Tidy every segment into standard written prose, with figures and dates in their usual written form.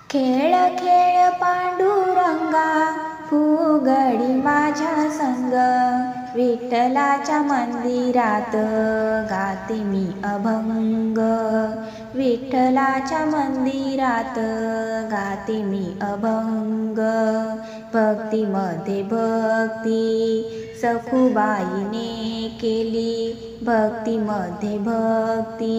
खेळ खेळ पांडुरंगा, फुगडी माझ्या संग. विठ्ठलाच्या मंदिरात गाते मी अभंग. विठ्ठलाच्या मंदिरात गाते मी अभंग. भक्तीमध्ये भक्ती सखुबाईने केली. भक्तीमध्ये भक्ती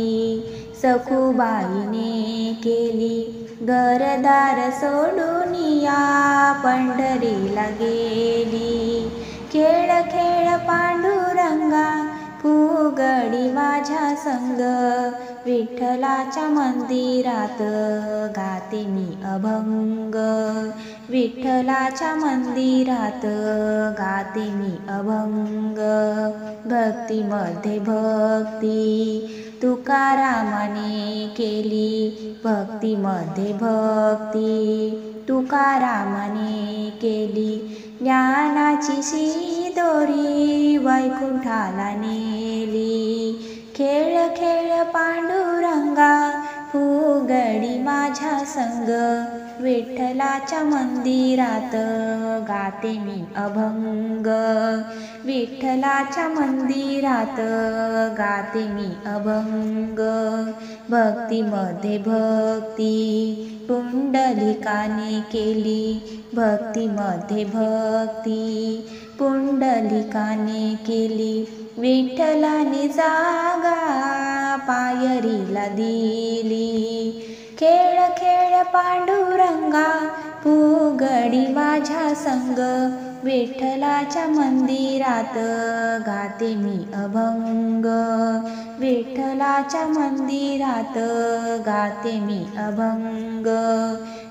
सखुबाईने केली. घरदार सोडून या पंढरीला गेली. खेळ खेळ पांडुरंगा, फुगडी माझ्या संग. विठ्ठलाच्या मंदिरात गाते मी अभंग. विठ्ठलाच्या मंदिरात गाते मी अभंग. भक्तीमध्ये भक्ती तुकारामाने केली. भक्तीमध्ये भक्ती तुकारामाने केली. ज्ञानाची शिदोरी वैकुंठाला नेली. खेळ खेळ पांडुरंगा, फुगडी माझ्या संग. विठ्ठलाच्या मंदिरात गाते मी अभंग. विठ्ठलाच्या मंदिरात गाते मी अभंग. भक्तीमध्ये भक्ती पुंडलिकाने केली. भक्तीमध्ये भक्ती पुंडलिकाने केली. विठ्ठलाने जागा पायरीला दिली. खेळ खेळ पांडुरंगा, फुगडी माझ्या संग. विठ्ठलाच्या मंदिरात गाते मी अभंग. विठ्ठलाच्या मंदिरात गाते मी अभंग.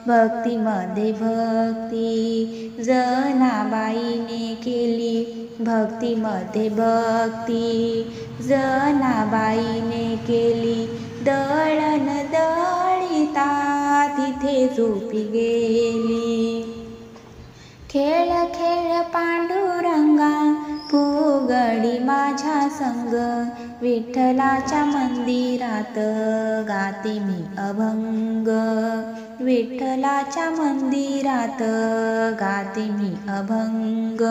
भक्तीमध्ये भक्ती जनाबाईने केली. भक्तीमध्ये भक्ती जनाबाईने केली. दळण दळिता तिथे झोपी गेली. खेळ खेळ पांडुरंगा, फुगडी माझ्या संग. विठ्ठलाच्या मंदिरात गाते मी अभंग. विठ्ठलाच्या मंदिरात गाते मी अभंग.